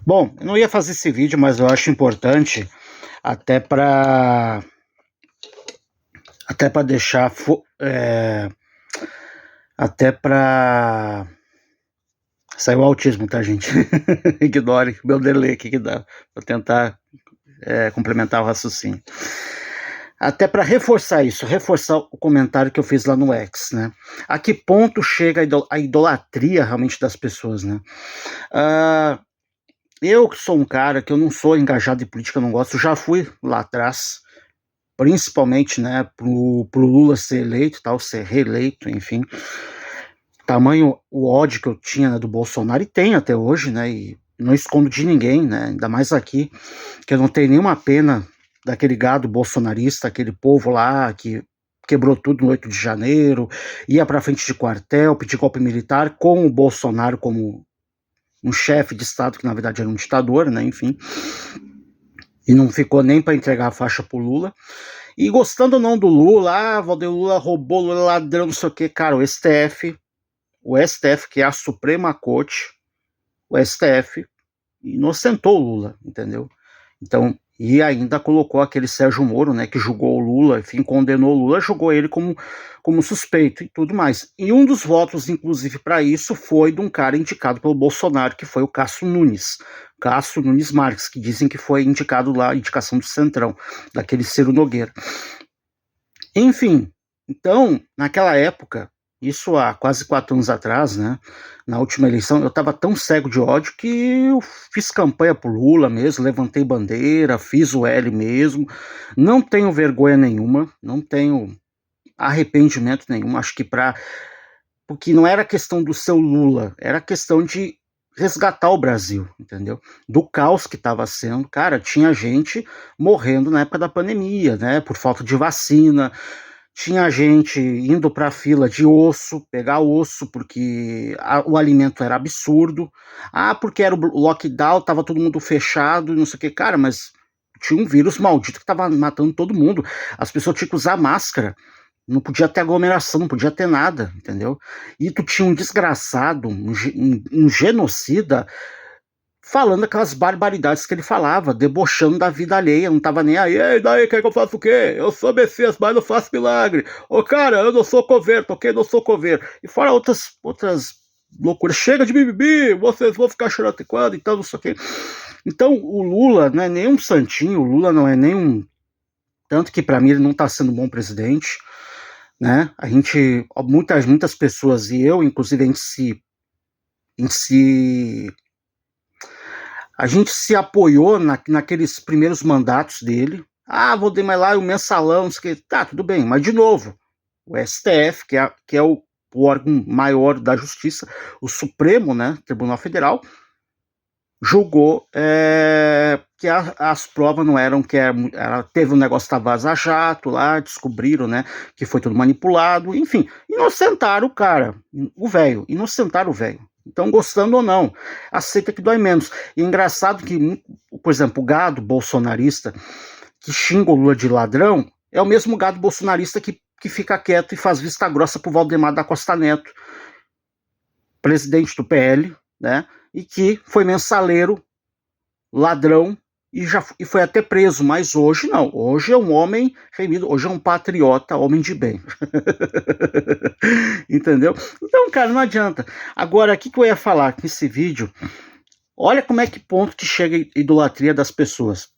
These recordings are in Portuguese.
Bom, eu não ia fazer esse vídeo, mas eu acho importante até para até para deixar até para saiu o autismo, tá, gente? Ignore meu delay aqui que dá. Vou tentar complementar o raciocínio. Até para reforçar isso, reforçar o comentário que eu fiz lá no X, né? A que ponto chega a idolatria realmente das pessoas, né? Eu sou um cara que eu não sou engajado em política, eu não gosto, já fui lá atrás, principalmente, né, pro Lula ser eleito, tal, ser reeleito, enfim. Tamanho o ódio que eu tinha, né, do Bolsonaro, e tenho até hoje, né, e não escondo de ninguém, né, ainda mais aqui, que eu não tenho nenhuma pena daquele gado bolsonarista, aquele povo lá que quebrou tudo no 8 de janeiro, ia pra frente de quartel, pedir golpe militar, com o Bolsonaro como um chefe de Estado, que na verdade era um ditador, né, enfim, e não ficou nem para entregar a faixa pro Lula. E gostando ou não do Lula, Valdir Lula roubou, Lula ladrão, não sei o que, cara, o STF, que é a Suprema Corte, o STF inocentou o Lula, entendeu? Então, e ainda colocou aquele Sérgio Moro, né, que julgou o Lula, enfim, condenou o Lula, julgou ele como suspeito e tudo mais. E um dos votos, inclusive, para isso foi de um cara indicado pelo Bolsonaro, que foi o Cássio Nunes Marques, que dizem que foi indicado lá, indicação do Centrão, daquele Ciro Nogueira. Enfim, então, naquela época, isso há quase 4 anos atrás, né, na última eleição, eu estava tão cego de ódio que eu fiz campanha pro Lula mesmo, levantei bandeira, fiz o L mesmo, não tenho vergonha nenhuma, não tenho arrependimento nenhum, acho que porque não era questão do seu Lula, era questão de resgatar o Brasil, entendeu? Do caos que estava sendo, cara, tinha gente morrendo na época da pandemia, né, por falta de vacina, tinha gente indo para a fila de osso, pegar osso, porque o alimento era absurdo. Porque era o lockdown, tava todo mundo fechado, não sei o que. Cara, mas tinha um vírus maldito que tava matando todo mundo. As pessoas tinham que usar máscara. Não podia ter aglomeração, não podia ter nada, entendeu? E tu tinha um desgraçado, um genocida, falando aquelas barbaridades que ele falava, debochando da vida alheia, não tava nem aí. E daí, quer que eu faça o quê? Eu sou Messias, mas não faço milagre. Ô, cara, eu não sou coveiro, ok? Não sou coveiro. E fora outras loucuras. Chega de mimimi, vocês vão ficar chorando até quando? Então, não sei o quê. Então, o Lula não é nem um santinho, o Lula não é nem um... Tanto que, para mim, ele não tá sendo um bom presidente, né? A gente, muitas pessoas, e eu, inclusive, a gente se apoiou naqueles primeiros mandatos dele. Vou dar mais lá o mensalão, não sei o que. Tá, tudo bem, mas de novo, o STF, que é o órgão maior da justiça, o Supremo, né, Tribunal Federal, julgou que as provas não eram, teve um negócio da Vaza Jato lá, descobriram, né, que foi tudo manipulado, enfim, inocentaram o cara, inocentaram o velho. Então, gostando ou não, aceita que dói menos. E é engraçado que, por exemplo, o gado bolsonarista que xinga o Lula de ladrão é o mesmo gado bolsonarista que fica quieto e faz vista grossa pro Valdemar da Costa Neto, presidente do PL, né? E que foi mensaleiro, ladrão, e foi até preso, mas hoje não. Hoje é um homem remido, hoje é um patriota, homem de bem. Entendeu? Então, cara, não adianta. Agora, o que eu ia falar com esse vídeo? Olha como é que ponto que chega a idolatria das pessoas.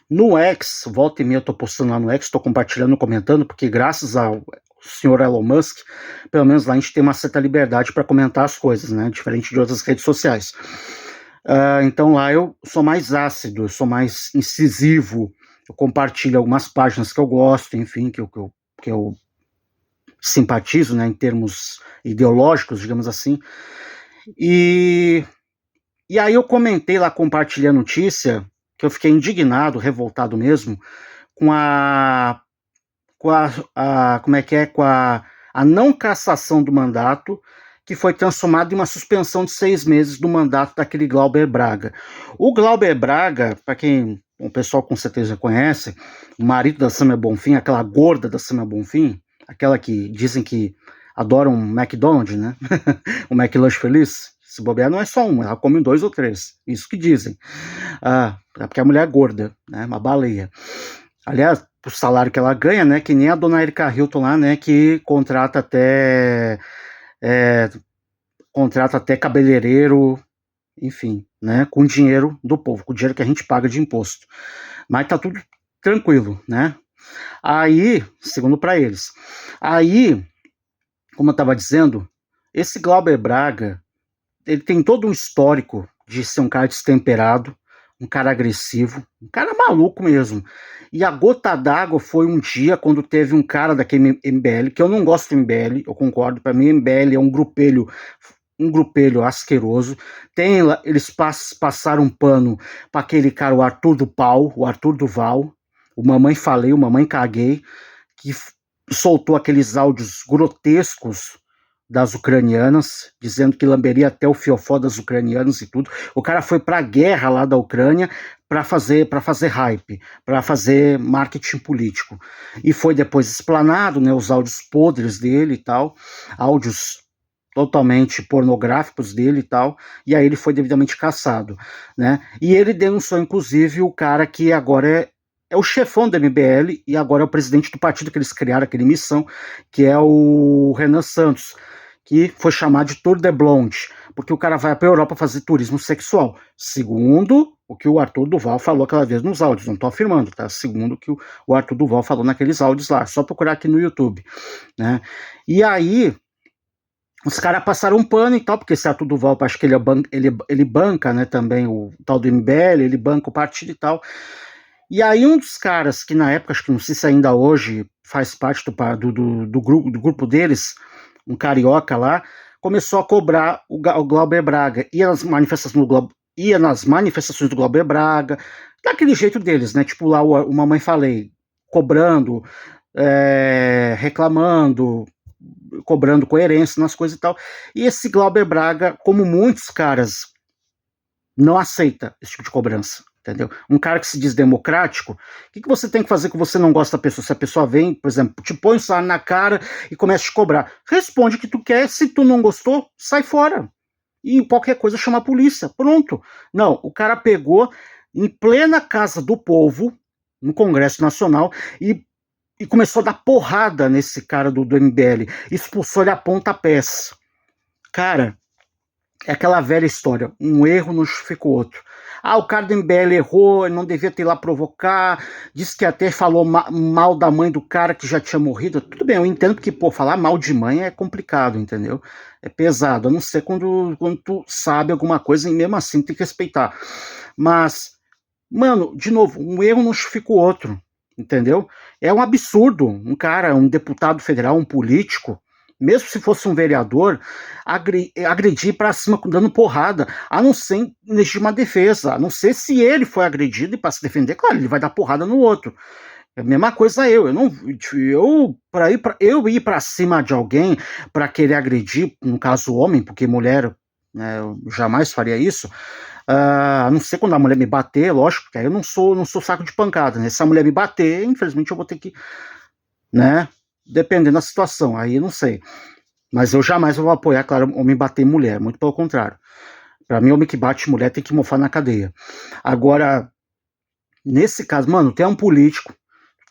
No X, volta e meia eu tô postando lá no X, tô compartilhando, comentando, porque graças ao senhor Elon Musk, pelo menos lá a gente tem uma certa liberdade para comentar as coisas, né? Diferente de outras redes sociais. Então lá eu sou mais ácido, eu sou mais incisivo, eu compartilho algumas páginas que eu gosto, enfim, que eu simpatizo, né, em termos ideológicos, digamos assim. E aí eu comentei lá, compartilhei a notícia, que eu fiquei indignado, revoltado mesmo, com a não cassação do mandato, que foi transformado em uma suspensão de 6 meses do mandato daquele Glauber Braga. O Glauber Braga, para quem o pessoal com certeza conhece, o marido da Samia Bonfim, aquela gorda da Samia Bonfim, aquela que dizem que adora um McDonald's, né? Um McLanche Feliz. Se bobear, não é só uma, ela come 2 ou 3. Isso que dizem. É porque a mulher é gorda, né? Uma baleia. Aliás, o salário que ela ganha, né? Que nem a dona Erika Hilton lá, né? Que contrata até cabeleireiro, enfim, né? Com dinheiro do povo, com o dinheiro que a gente paga de imposto. Mas tá tudo tranquilo, né? Aí, segundo para eles. Aí, como eu estava dizendo, esse Glauber Braga, ele tem todo um histórico de ser um cara destemperado, um cara agressivo, um cara maluco mesmo. E a gota d'água foi um dia quando teve um cara daquele MBL, que eu não gosto do MBL, eu concordo, para mim MBL é um grupelho asqueroso. Eles passaram um pano para aquele cara, o Arthur Duval, o Mamãe Falei, o Mamãe Caguei, que soltou aqueles áudios grotescos das ucranianas, dizendo que lamberia até o fiofó das ucranianas e tudo. O cara foi para a guerra lá da Ucrânia para fazer hype, para fazer marketing político. E foi depois explanado, né, os áudios podres dele e tal, áudios totalmente pornográficos dele e tal, e aí ele foi devidamente cassado, né? E ele denunciou, inclusive, o cara que agora é o chefão do MBL e agora é o presidente do partido que eles criaram, aquele missão, que é o Renan Santos, que foi chamado de Tour de Blonde, porque o cara vai para a Europa fazer turismo sexual, segundo o que o Arthur Duval falou aquela vez nos áudios, não estou afirmando, tá? Segundo o que o Arthur Duval falou naqueles áudios lá, só procurar aqui no YouTube, né? E aí os caras passaram um pano e tal, porque esse Arthur Duval, acho que ele banca, né, também o tal do MBL, ele banca o partido e tal. E aí um dos caras que na época, acho que não sei se ainda hoje faz parte do grupo deles, um carioca lá, começou a cobrar o Glauber Braga. Ia nas manifestações do Glauber Braga, daquele jeito deles, né? Tipo lá o Mamãe Falei, cobrando, reclamando, cobrando coerência nas coisas e tal. E esse Glauber Braga, como muitos caras, não aceita esse tipo de cobrança. Entendeu? Um cara que se diz democrático, o que você tem que fazer que você não gosta da pessoa? Se a pessoa vem, por exemplo, te põe o salário na cara e começa a te cobrar, responde o que tu quer, se tu não gostou, sai fora. E qualquer coisa chama a polícia, pronto. Não, o cara pegou em plena casa do povo, no Congresso Nacional, e começou a dar porrada nesse cara do MBL, expulsou ele a pontapés. Cara, é aquela velha história, um erro não justifica o outro. O cara do MBL errou, não devia ter lá provocar, disse que até falou mal da mãe do cara que já tinha morrido. Tudo bem, eu entendo que, falar mal de mãe é complicado, entendeu? É pesado, a não ser quando tu sabe alguma coisa e mesmo assim tem que respeitar. Mas, mano, de novo, um erro não justifica o outro, entendeu? É um absurdo um cara, um deputado federal, um político, mesmo se fosse um vereador, agredir para cima dando porrada, a não ser em legítima defesa, a não ser se ele foi agredido e para se defender, claro, ele vai dar porrada no outro. É a mesma coisa eu ir para cima de alguém para querer agredir, no caso homem, porque mulher, né, eu jamais faria isso. A não ser quando a mulher me bater, lógico, porque aí eu não sou saco de pancada, né? Se a mulher me bater, infelizmente eu vou ter que, né? Dependendo da situação, aí eu não sei. Mas eu jamais vou apoiar, claro, homem bater em mulher, muito pelo contrário. Para mim, homem que bate mulher tem que mofar na cadeia. Agora, nesse caso, mano, tu é um político,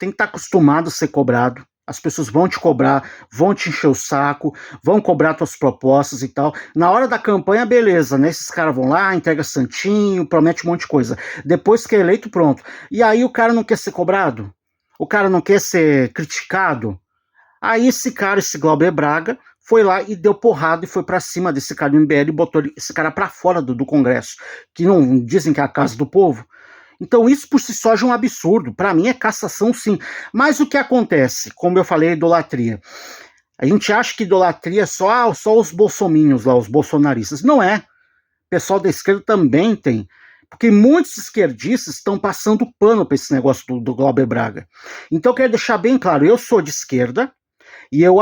tem que estar acostumado a ser cobrado. As pessoas vão te cobrar, vão te encher o saco, vão cobrar tuas propostas e tal. Na hora da campanha, beleza, né? Esses caras vão lá, entrega santinho, promete um monte de coisa. Depois que é eleito, pronto. E aí o cara não quer ser cobrado? O cara não quer ser criticado? Aí esse Glauber Braga, foi lá e deu porrada e foi para cima desse cara do MBL e botou esse cara para fora do Congresso, que não dizem que é a casa do povo. Então isso por si só já é um absurdo. Para mim é cassação sim. Mas o que acontece? Como eu falei, idolatria. A gente acha que idolatria é só os bolsominions lá, os bolsonaristas. Não é. O pessoal da esquerda também tem. Porque muitos esquerdistas estão passando pano para esse negócio do Glauber Braga. Então eu quero deixar bem claro, eu sou de esquerda e eu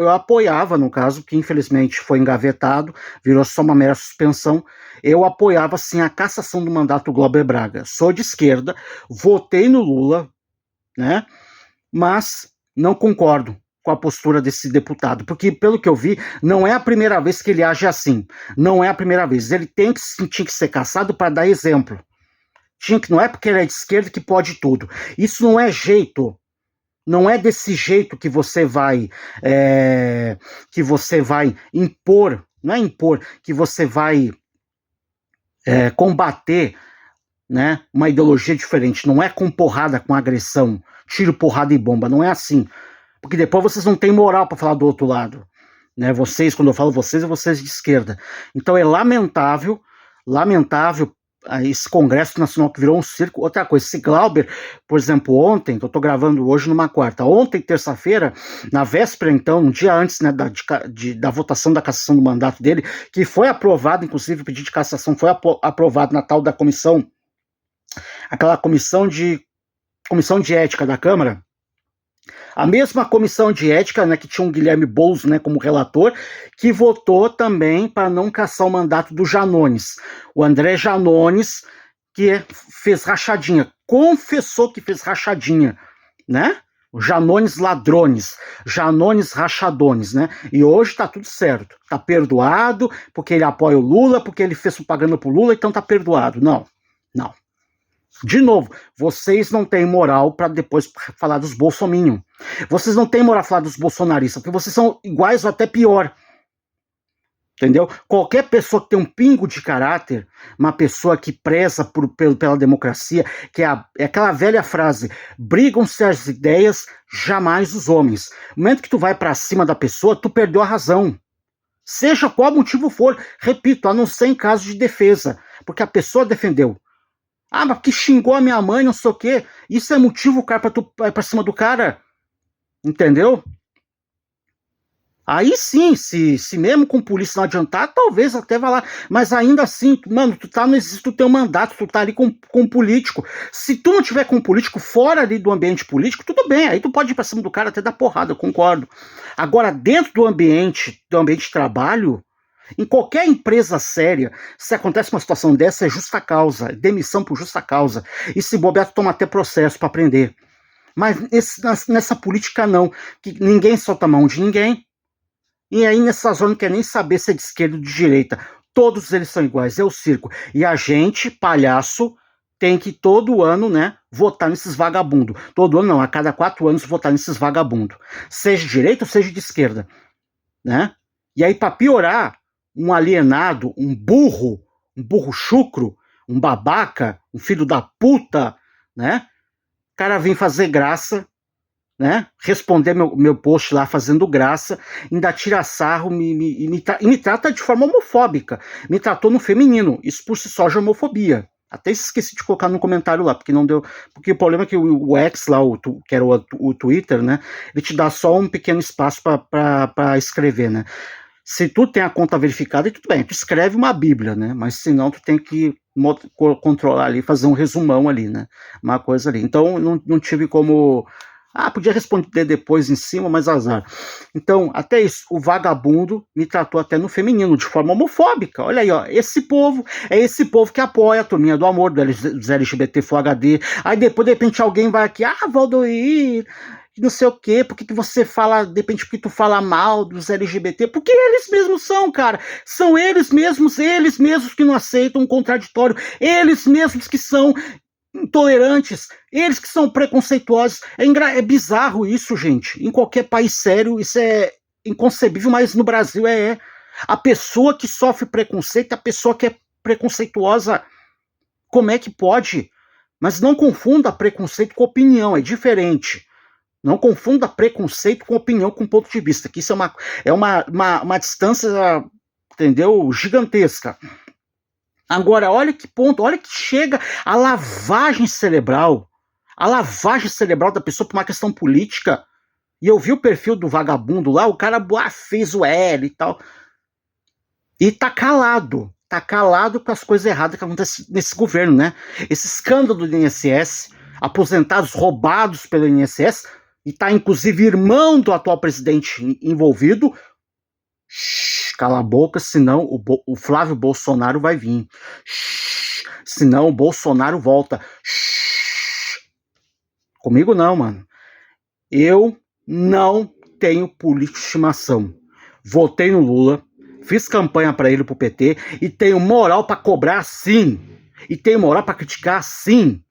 apoiava, no caso, que infelizmente foi engavetado, virou só uma mera suspensão, eu apoiava sim a cassação do mandato do Glauber Braga. Sou de esquerda, votei no Lula, né? Mas não concordo com a postura desse deputado, porque pelo que eu vi, não é a primeira vez que ele age assim, não é a primeira vez, ele tinha que ser caçado para dar exemplo, não é porque ele é de esquerda que pode tudo, isso não é jeito, não é desse jeito que você vai impor, não é impor, que você vai combater, né, uma ideologia diferente, não é com porrada, com agressão, tiro, porrada e bomba, não é assim, porque depois vocês não têm moral para falar do outro lado, né, vocês, quando eu falo vocês, é vocês de esquerda, então é lamentável esse Congresso Nacional que virou um circo. Outra coisa, esse Glauber, por exemplo, ontem, que eu tô gravando hoje numa quarta, ontem, terça-feira, na véspera, então, um dia antes, né, da votação da cassação do mandato dele, que foi aprovado, inclusive o pedido de cassação foi aprovado na tal da comissão, aquela comissão de ética da Câmara, a mesma comissão de ética, né, que tinha um Guilherme Boulos, né, como relator, que votou também para não cassar o mandato do Janones. O André Janones, que fez rachadinha, confessou que fez rachadinha, né? O Janones Ladrones, Janones Rachadones, né? E hoje tá tudo certo, tá perdoado, porque ele apoia o Lula, porque ele fez propaganda pro Lula, então tá perdoado. Não. De novo, vocês não têm moral para depois falar dos bolsominion. Vocês não têm moral para falar dos bolsonaristas, porque vocês são iguais ou até pior. Entendeu? Qualquer pessoa que tem um pingo de caráter, uma pessoa que preza pela democracia, que é aquela velha frase, brigam-se as ideias, jamais os homens. No momento que tu vai para cima da pessoa, tu perdeu a razão. Seja qual motivo for, repito, a não ser em caso de defesa, porque a pessoa defendeu. Ah, mas que xingou a minha mãe, não sei o quê. Isso é motivo, cara, pra tu ir pra cima do cara. Entendeu? Aí sim, se mesmo com polícia não adiantar, talvez até vá lá. Mas ainda assim, mano, tu tá no exercício do teu mandato, tu tá ali com um político. Se tu não tiver com um político fora ali do ambiente político, tudo bem. Aí tu pode ir pra cima do cara até dar porrada, eu concordo. Agora, dentro do ambiente de trabalho, em qualquer empresa séria, se acontece uma situação dessa, é justa causa, demissão por justa causa. E se bobear, toma até processo para prender. Mas nessa política não, que ninguém solta a mão de ninguém. E aí nessa zona não quer nem saber se é de esquerda ou de direita. Todos eles são iguais, é o circo. E a gente, palhaço, tem que todo ano, né, votar nesses vagabundos. Todo ano não, a cada 4 anos votar nesses vagabundos. Seja de direita ou seja de esquerda. Né? E aí, para piorar, um alienado, um burro chucro, um babaca, um filho da puta, né? O cara vem fazer graça, né? Responder meu post lá fazendo graça, ainda tira sarro e me trata de forma homofóbica. Me tratou no feminino. Isso por si só é homofobia. Até esqueci de colocar no comentário lá, porque não deu. Porque o problema é que o X lá, que era o Twitter, né? Ele te dá só um pequeno espaço para escrever, né? Se tu tem a conta verificada, tudo bem, tu escreve uma bíblia, né? Mas senão tu tem que controlar ali, fazer um resumão ali, né? Uma coisa ali. Então não tive como... podia responder depois em cima, mas azar. Então, até isso, o vagabundo me tratou até no feminino, de forma homofóbica. Olha aí, ó, é esse povo que apoia a turminha do amor, dos LGBT Full HD. Aí depois, de repente, alguém vai aqui, Valdoir, não sei o quê, por que você fala, de repente, porque tu fala mal dos LGBT? Porque eles mesmos são, cara. São eles mesmos que não aceitam um contraditório, eles mesmos que são intolerantes, eles que são preconceituosos. É bizarro isso, gente. Em qualquer país sério, isso é inconcebível, mas no Brasil é. A pessoa que sofre preconceito, a pessoa que é preconceituosa, como é que pode? Mas não confunda preconceito com opinião, é diferente. Não confunda preconceito com opinião, com ponto de vista, que isso é uma distância, entendeu? Gigantesca. Agora, olha que ponto, olha que chega a lavagem cerebral da pessoa por uma questão política. E eu vi o perfil do vagabundo lá, o cara fez o L e tal. E tá calado com as coisas erradas que acontecem nesse governo, né? Esse escândalo do INSS, aposentados roubados pelo INSS, e tá inclusive irmão do atual presidente envolvido. Cala a boca, senão o Flávio Bolsonaro vai vir. Senão o Bolsonaro volta. Comigo não, mano. Eu não tenho político de estimação. Votei no Lula, fiz campanha para ele, pro PT, e tenho moral para cobrar sim. E tenho moral para criticar sim.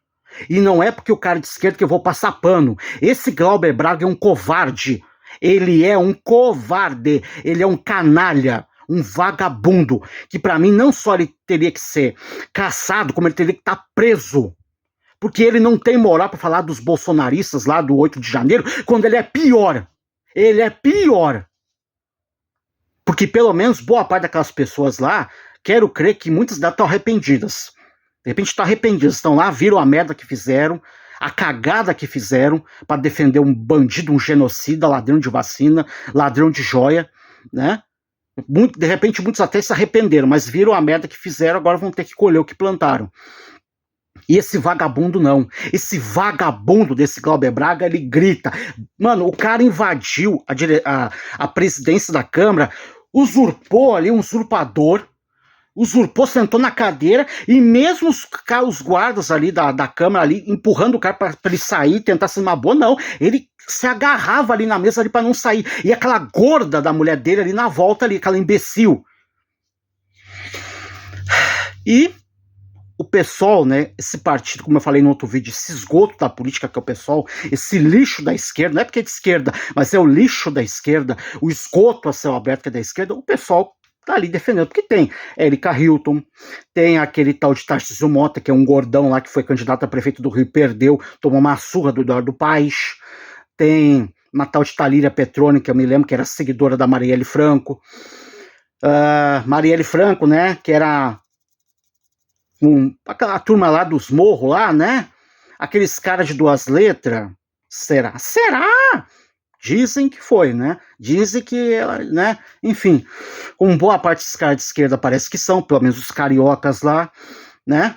E não é porque o cara de esquerda que eu vou passar pano. Esse Glauber Braga é um covarde. Ele é um covarde. Ele é um canalha. Um vagabundo. Que para mim não só ele teria que ser caçado, como ele teria que estar preso. Porque ele não tem moral para falar dos bolsonaristas lá do 8 de janeiro, quando ele é pior. Ele é pior. Porque pelo menos boa parte daquelas pessoas lá, quero crer que muitas delas estão arrependidas. De repente estão arrependidas, estão lá, viram a merda que fizeram, a cagada que fizeram para defender um bandido, um genocida, ladrão de vacina, ladrão de joia, né? De repente muitos até se arrependeram, mas viram a merda que fizeram, agora vão ter que colher o que plantaram. E esse vagabundo não. Esse vagabundo desse Glauber Braga, ele grita. Mano, o cara invadiu a presidência da Câmara, usurpou ali, um usurpador, usurpou, sentou na cadeira, e mesmo os guardas ali da Câmara ali, empurrando o cara para ele sair, tentar ser uma boa, não. Ele se agarrava ali na mesa ali para não sair. E aquela gorda da mulher dele ali na volta ali, aquela imbecil. E o PSOL, né, esse partido, como eu falei no outro vídeo, esse esgoto da política que é o PSOL, esse lixo da esquerda, não é porque é de esquerda, mas é o lixo da esquerda, o esgoto a céu aberto que é da esquerda, o PSOL tá ali defendendo, porque tem Érica Hilton, tem aquele tal de Tarcísio Mota, que é um gordão lá que foi candidato a prefeito do Rio, perdeu, tomou uma surra do Eduardo Paes, tem uma tal de Thalíria Petroni, que eu me lembro que era seguidora da Marielle Franco, Marielle Franco, né, que era aquela turma lá dos morros lá, né? Aqueles caras de 2 letras. Será? Será? Dizem que foi, né? Dizem que, né? Enfim, como boa parte dos caras de esquerda parece que são, pelo menos os cariocas lá, né?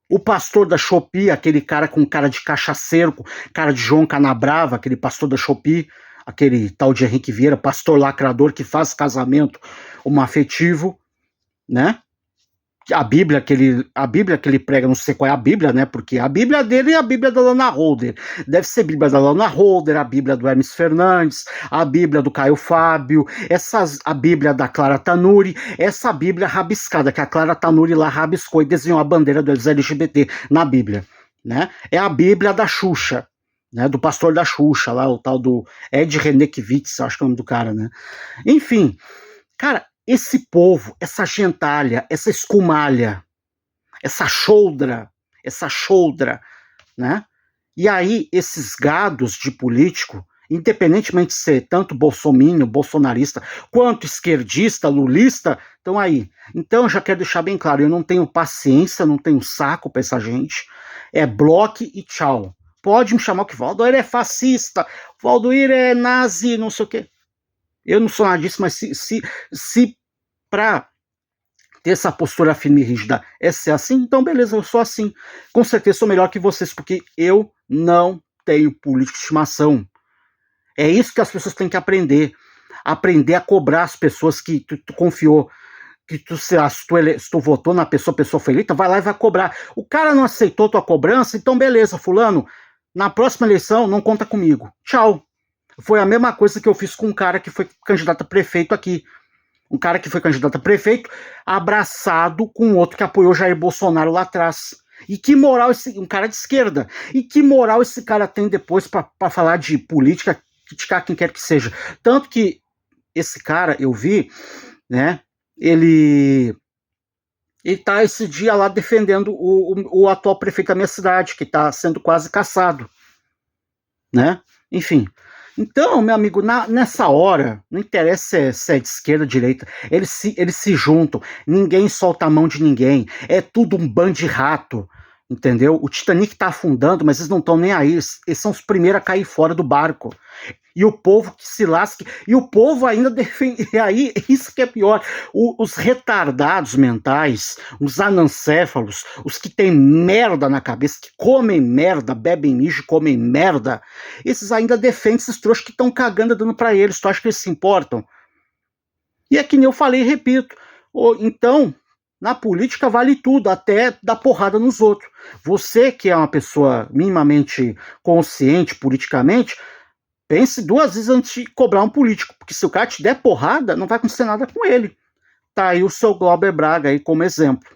O pastor da Shopee, aquele cara com cara de cachaceiro, cara de João Canabrava, aquele pastor da Shopee, aquele tal de Henrique Vieira, pastor lacrador que faz casamento homoafetivo, né? A Bíblia que ele prega, não sei qual é a Bíblia, né? Porque a Bíblia dele é a Bíblia da Lana Holder. Deve ser a Bíblia da Lana Holder, a Bíblia do Hermes Fernandes, a Bíblia do Caio Fábio, a Bíblia da Clara Tanuri, essa Bíblia rabiscada, que a Clara Tanuri lá rabiscou e desenhou a bandeira dos LGBT na Bíblia, né? É a Bíblia da Xuxa, né? Do pastor da Xuxa, lá, o tal do Ed Renekiewicz, acho que é o nome do cara, né? Enfim, cara, esse povo, essa gentalha, essa escumalha, essa choldra, né? E aí, esses gados de político, independentemente de ser tanto bolsominion, bolsonarista, quanto esquerdista, lulista, estão aí. Então, eu já quero deixar bem claro, eu não tenho paciência, não tenho saco para essa gente. É bloque e tchau. Pode me chamar que Valdoir é fascista, Valdoir é nazi, não sei o quê. Eu não sou nada disso, mas se para ter essa postura firme e rígida é ser assim, então beleza, eu sou assim. Com certeza sou melhor que vocês, porque eu não tenho político de estimação. É isso que as pessoas têm que aprender. Aprender a cobrar as pessoas que tu confiou, que se tu votou na pessoa, a pessoa foi eleita, vai lá e vai cobrar. O cara não aceitou tua cobrança, então beleza, fulano, na próxima eleição não conta comigo. Tchau. Foi a mesma coisa que eu fiz com um cara que foi candidato a prefeito aqui. Um cara que foi candidato a prefeito, abraçado com outro que apoiou Jair Bolsonaro lá atrás. E que moral um cara de esquerda. E que moral esse cara tem depois para falar de política, criticar quem quer que seja. Tanto que esse cara, eu vi, né, ele tá esse dia lá defendendo o atual prefeito da minha cidade, que está sendo quase caçado, né? Enfim. Então, meu amigo, nessa hora, não interessa se é de esquerda ou direita, eles se juntam, ninguém solta a mão de ninguém, é tudo um bando de rato, entendeu? O Titanic tá afundando, mas eles não estão nem aí, eles são os primeiros a cair fora do barco. E o povo que se lasque, e o povo ainda defende, e aí, isso que é pior, os retardados mentais, os anancéfalos, os que têm merda na cabeça, que comem merda, bebem mijo, comem merda, esses ainda defendem esses trouxas que estão cagando dando pra eles, tu acha que eles se importam? E é que nem eu falei e repito, então, na política vale tudo, até dar porrada nos outros. Você que é uma pessoa minimamente consciente politicamente, pense duas vezes antes de cobrar um político, porque se o cara te der porrada, não vai acontecer nada com ele. Tá aí o seu Glauber Braga aí como exemplo.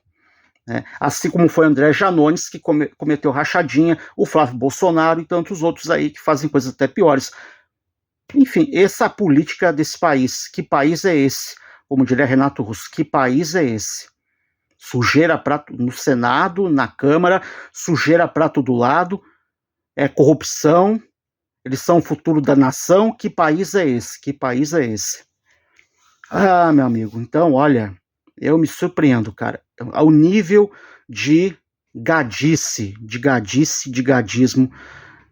Né? Assim como foi André Janones, que cometeu rachadinha, o Flávio Bolsonaro e tantos outros aí que fazem coisas até piores. Enfim, essa é a política desse país. Que país é esse? Como diria Renato Russo, que país é esse? Sujeira pra, no Senado, na Câmara, sujeira para todo lado, corrupção, eles são o futuro da nação. Que país é esse? Que país é esse? Ah, meu amigo, então, olha, eu me surpreendo, cara, ao nível de gadice, de gadismo,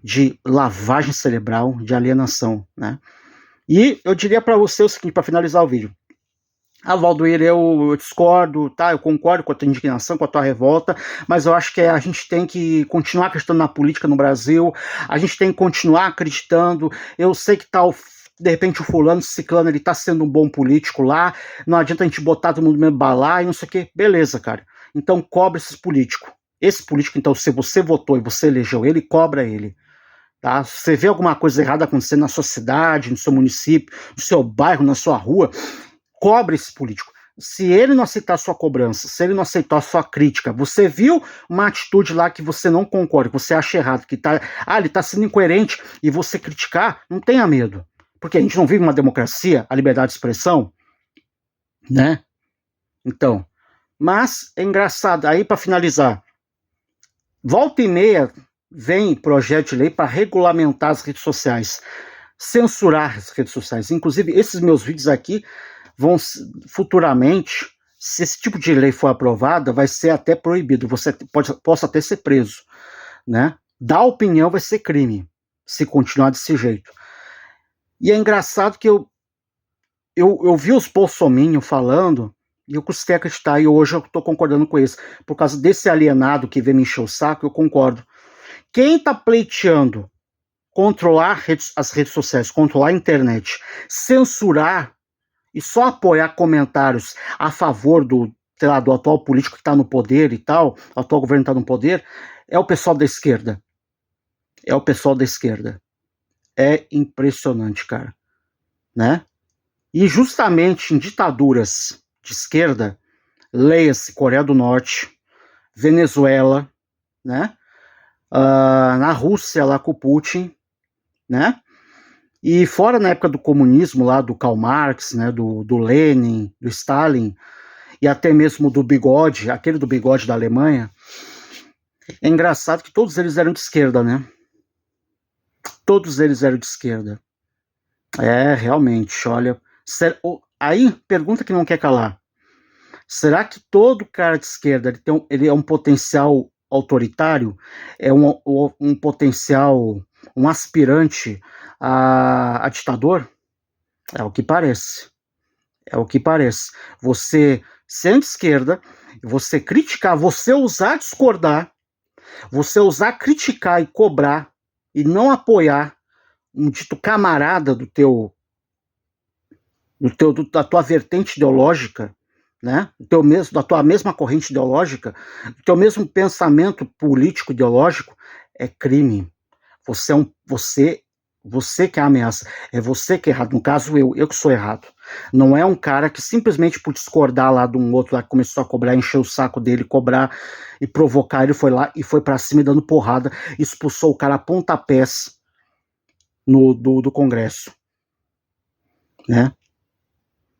de lavagem cerebral, de alienação, né? E eu diria para você o seguinte, para finalizar o vídeo. Valdoir, eu discordo, tá? Eu concordo com a tua indignação, com a tua revolta, mas eu acho que a gente tem que continuar acreditando na política no Brasil, a gente tem que continuar acreditando. Eu sei que de repente o fulano, ciclano, ele tá sendo um bom político lá, não adianta a gente botar todo mundo no mesmo balaio, não sei o quê. Beleza, cara. Então cobra esses políticos. Esse político, então, se você votou e você elegeu ele, cobra ele. Tá? Se você vê alguma coisa errada acontecendo na sua cidade, no seu município, no seu bairro, na sua rua, cobre esse político. Se ele não aceitar a sua cobrança, se ele não aceitar a sua crítica, você viu uma atitude lá que você não concorda, que você acha errado, que ele tá sendo incoerente, e você criticar, não tenha medo. Porque a gente não vive uma democracia, a liberdade de expressão, né? Então, mas é engraçado, aí para finalizar, volta e meia vem projeto de lei para regulamentar as redes sociais, censurar as redes sociais. Inclusive, esses meus vídeos aqui vão futuramente, se esse tipo de lei for aprovada, vai ser até proibido, você possa até ser preso, né? Dar opinião vai ser crime, se continuar desse jeito. E é engraçado que eu vi os bolsominions falando, e eu custei acreditar, e hoje eu estou concordando com eles. Por causa desse alienado que vem me encher o saco, eu concordo. Quem está pleiteando controlar as redes sociais, controlar a internet, censurar e só apoiar comentários a favor do atual político que está no poder e tal, o atual governo está no poder, é o pessoal da esquerda. É o pessoal da esquerda. É impressionante, cara. Né? E justamente em ditaduras de esquerda, leia-se Coreia do Norte, Venezuela, né? Na Rússia lá com o Putin, né? E fora na época do comunismo lá do Karl Marx, né? Do Lenin, do Stalin, e até mesmo do Bigode, aquele do Bigode da Alemanha, é engraçado que todos eles eram de esquerda, né? Todos eles eram de esquerda. Realmente, olha. Aí, pergunta que não quer calar. Será que todo cara de esquerda ele é um potencial autoritário? É um potencial, um aspirante a ditador? É o que parece. É o que parece. Você ser de esquerda, você criticar, você ousar discordar, você ousar criticar e cobrar e não apoiar um dito camarada da tua vertente ideológica, né? Da tua mesma corrente ideológica, do teu mesmo pensamento político ideológico, é crime. Você que é a ameaça, é você que é errado. No caso, eu que sou errado. Não é um cara que simplesmente por discordar lá de um outro lá que começou a cobrar, encher o saco dele, cobrar e provocar, ele foi lá e foi pra cima dando porrada, expulsou o cara a pontapés do Congresso, né?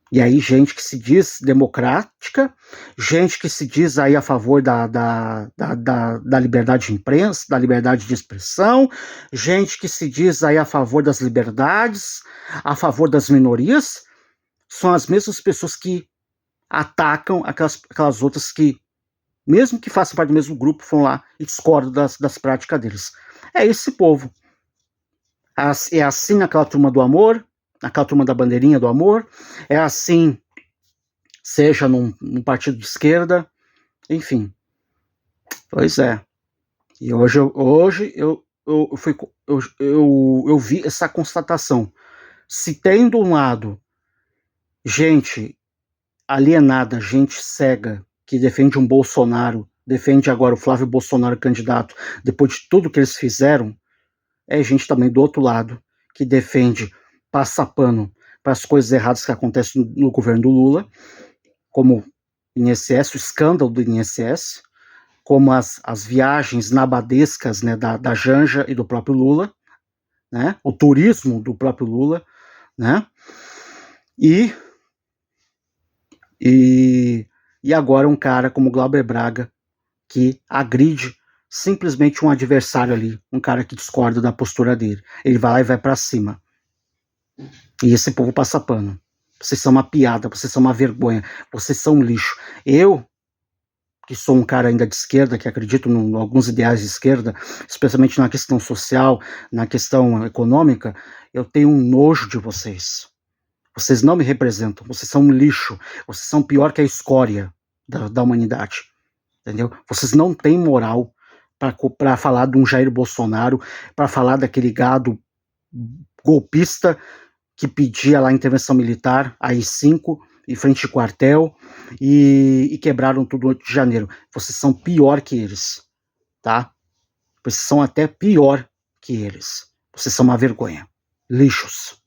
E aí gente que se diz democrática, gente que se diz aí a favor da liberdade de imprensa, da liberdade de expressão, gente que se diz aí a favor das liberdades, a favor das minorias, são as mesmas pessoas que atacam aquelas outras que, mesmo que façam parte do mesmo grupo, vão lá e discordam das práticas deles. É esse povo. É assim naquela turma do amor, naquela turma da bandeirinha do amor, é assim, seja num partido de esquerda, enfim. Pois é. E hoje eu vi essa constatação. Se tem de um lado gente alienada, gente cega, que defende um Bolsonaro, defende agora o Flávio Bolsonaro candidato, depois de tudo que eles fizeram, é gente também do outro lado, que defende, passa pano para as coisas erradas que acontecem no governo do Lula, como INSS, o escândalo do INSS, como as viagens nabadescas, né, da Janja e do próprio Lula, né, o turismo do próprio Lula, né, e agora um cara como Glauber Braga, que agride simplesmente um adversário ali, um cara que discorda da postura dele. Ele vai lá e vai para cima. E esse povo passa pano. Vocês são uma piada, vocês são uma vergonha, vocês são um lixo. Eu, que sou um cara ainda de esquerda, que acredito em alguns ideais de esquerda, especialmente na questão social, na questão econômica, eu tenho um nojo de vocês. Vocês não me representam, vocês são um lixo, vocês são pior que a escória da humanidade, entendeu? Vocês não têm moral para falar de um Jair Bolsonaro, para falar daquele gado golpista que pedia lá a intervenção militar, a AI-5, em frente ao quartel, e quebraram tudo no 8 de janeiro. Vocês são pior que eles, tá? Vocês são até pior que eles. Vocês são uma vergonha. Lixos.